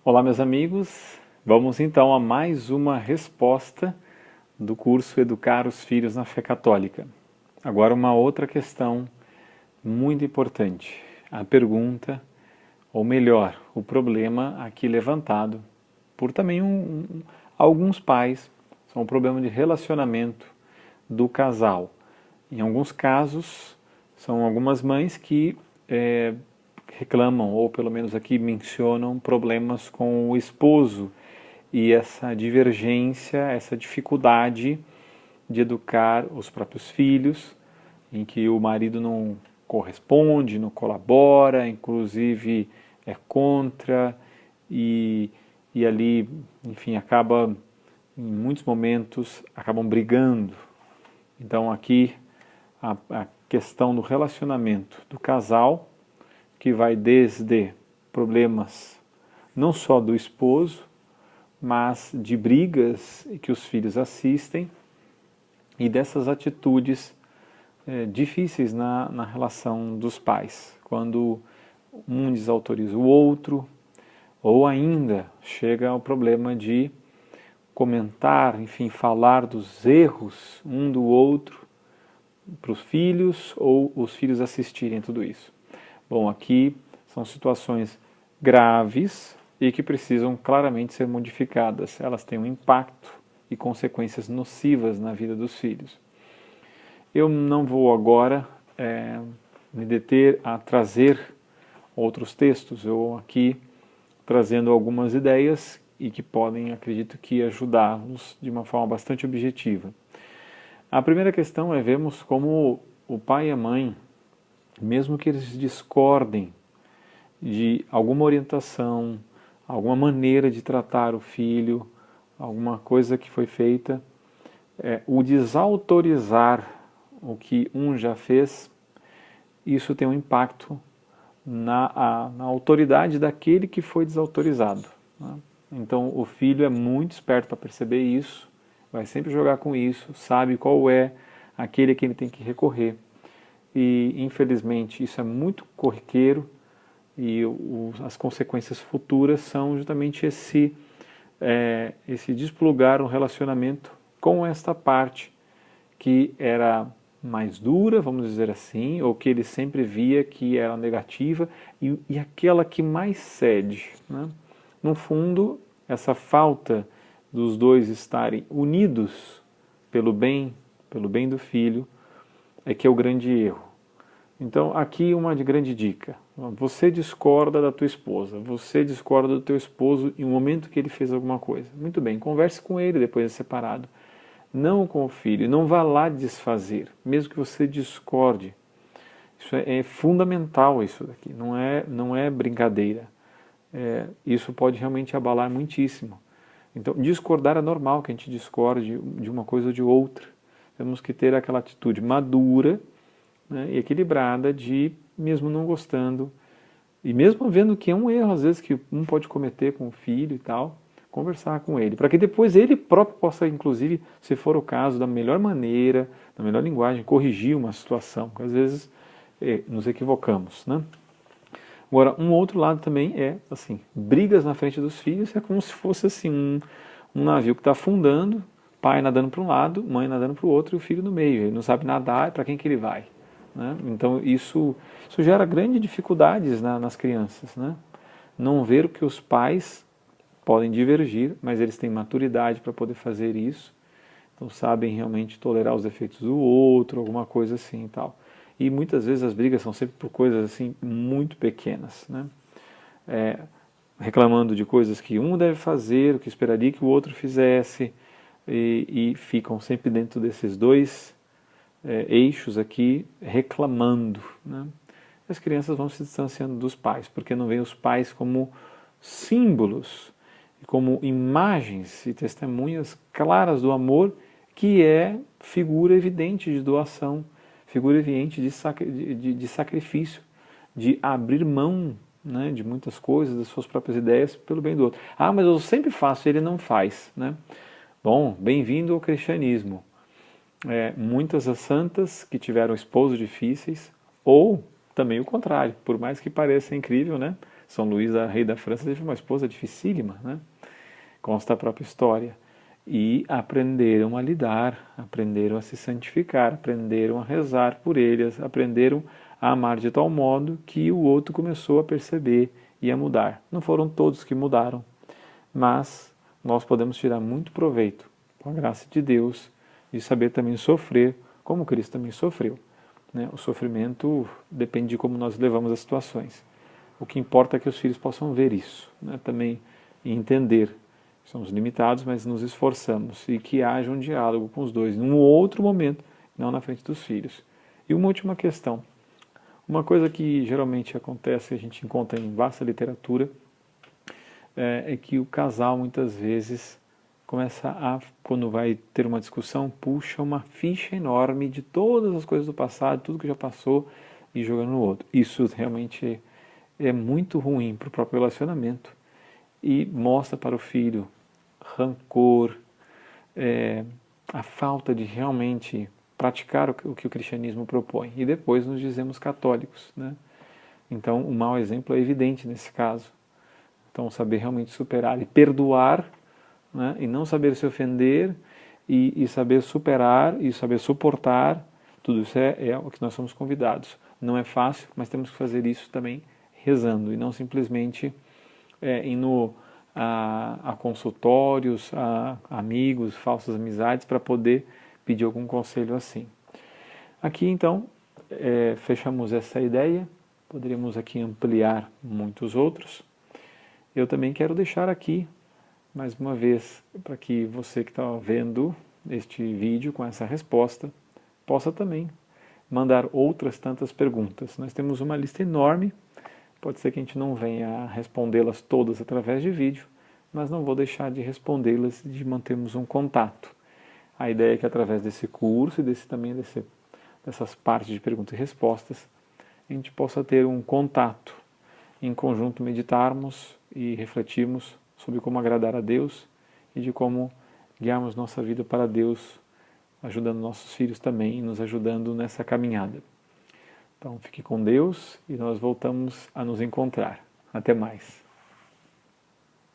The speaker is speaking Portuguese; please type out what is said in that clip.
Olá, meus amigos. Vamos então a mais uma resposta do curso Educar os Filhos na Fé Católica. Agora uma outra questão muito importante. A pergunta, ou melhor, o problema aqui levantado por também alguns pais, são um problema de relacionamento do casal. Em alguns casos, são algumas mães que reclamam, ou pelo menos aqui mencionam, problemas com o esposo e essa divergência, essa dificuldade de educar os próprios filhos, em que o marido não corresponde, não colabora, inclusive é contra e ali, enfim, acaba, em muitos momentos, acabam brigando. Então aqui a questão do relacionamento do casal, que vai desde problemas não só do esposo, mas de brigas que os filhos assistem e dessas atitudes difíceis na relação dos pais, quando um desautoriza o outro, ou ainda chega ao problema de comentar, enfim, falar dos erros um do outro para os filhos, ou os filhos assistirem tudo isso. Bom, aqui são situações graves e que precisam claramente ser modificadas. Elas têm um impacto e consequências nocivas na vida dos filhos. Eu não vou agora me deter a trazer outros textos. Eu aqui trazendo algumas ideias e que podem, acredito que, ajudá-los de uma forma bastante objetiva. A primeira questão é vermos como o pai e a mãe, mesmo que eles discordem de alguma orientação, alguma maneira de tratar o filho, alguma coisa que foi feita, o desautorizar o que um já fez, isso tem um impacto na autoridade daquele que foi desautorizado, né? Então o filho é muito esperto para perceber isso, vai sempre jogar com isso, sabe qual é aquele a quem ele tem que recorrer. E, infelizmente, isso é muito corriqueiro e as consequências futuras são justamente esse desplugar um relacionamento com esta parte que era mais dura, vamos dizer assim, ou que ele sempre via que era negativa e aquela que mais cede, né? No fundo, essa falta dos dois estarem unidos pelo bem do filho, é que é o grande erro. Então, aqui uma grande dica. Você discorda da tua esposa, você discorda do teu esposo em um momento que ele fez alguma coisa. Muito bem, converse com ele depois de separado. Não com o filho, não vá lá desfazer, mesmo que você discorde. Isso é fundamental, isso daqui, não é brincadeira. Isso pode realmente abalar muitíssimo. Então, discordar é normal que a gente discorde de uma coisa ou de outra. Temos que ter aquela atitude madura, né, e equilibrada de, mesmo não gostando, e mesmo vendo que é um erro, às vezes, que um pode cometer com o filho e tal, conversar com ele, para que depois ele próprio possa, inclusive, se for o caso, da melhor maneira, da melhor linguagem, corrigir uma situação, porque às vezes nos equivocamos, né? Agora, um outro lado também é, assim, brigas na frente dos filhos é como se fosse, assim, um navio que está afundando, pai nadando para um lado, mãe nadando para o outro e o filho no meio. Ele não sabe nadar, para quem que ele vai, né? Então, isso gera grandes dificuldades nas crianças, né? Não ver que os pais podem divergir, mas eles têm maturidade para poder fazer isso, então sabem realmente tolerar os defeitos do outro, alguma coisa assim e tal. E muitas vezes as brigas são sempre por coisas assim muito pequenas, né? Reclamando de coisas que um deve fazer, o que esperaria que o outro fizesse, e ficam sempre dentro desses dois eixos aqui reclamando, né? As crianças vão se distanciando dos pais, porque não veem os pais como símbolos, como imagens e testemunhas claras do amor, que é figura evidente de doação, figura evidente de sacrifício, de abrir mão, né, de muitas coisas, das suas próprias ideias, pelo bem do outro. Ah, mas eu sempre faço, ele não faz, né? Bom, bem-vindo ao cristianismo. Muitas as santas que tiveram esposos difíceis, ou também o contrário, por mais que pareça incrível, né? São Luís, rei da França, teve uma esposa dificílima, né? Consta a própria história. E aprenderam a lidar, aprenderam a se santificar, aprenderam a rezar por eles, aprenderam a amar de tal modo que o outro começou a perceber e a mudar. Não foram todos que mudaram, mas nós podemos tirar muito proveito, com a graça de Deus, de saber também sofrer como Cristo também sofreu. Né? O sofrimento depende de como nós levamos as situações. O que importa é que os filhos possam ver isso, né? Também e entender. Somos limitados, mas nos esforçamos e que haja um diálogo com os dois, num outro momento, não na frente dos filhos. E uma última questão. Uma coisa que geralmente acontece, a gente encontra em vasta literatura, é que o casal muitas vezes começa a, quando vai ter uma discussão, puxa uma ficha enorme de todas as coisas do passado, tudo que já passou e joga no outro. Isso realmente é muito ruim para o próprio relacionamento e mostra para o filho rancor, a falta de realmente praticar o que o cristianismo propõe. E depois nos dizemos católicos, né? Então o mau exemplo é evidente nesse caso. Então saber realmente superar e perdoar, né? E não saber se ofender e saber superar e saber suportar, tudo isso é o que nós somos convidados. Não é fácil, mas temos que fazer isso também rezando e não simplesmente indo a consultórios, a amigos, falsas amizades para poder pedir algum conselho assim. Aqui então fechamos essa ideia, poderíamos aqui ampliar muitos outros. Eu também quero deixar aqui, mais uma vez, para que você que está vendo este vídeo com essa resposta, possa também mandar outras tantas perguntas. Nós temos uma lista enorme. Pode ser que a gente não venha a respondê-las todas através de vídeo, mas não vou deixar de respondê-las e de mantermos um contato. A ideia é que através desse curso e dessas partes de perguntas e respostas, a gente possa ter um contato, em conjunto meditarmos e refletirmos sobre como agradar a Deus e de como guiarmos nossa vida para Deus, ajudando nossos filhos também e nos ajudando nessa caminhada. Então fique com Deus e nós voltamos a nos encontrar. Até mais.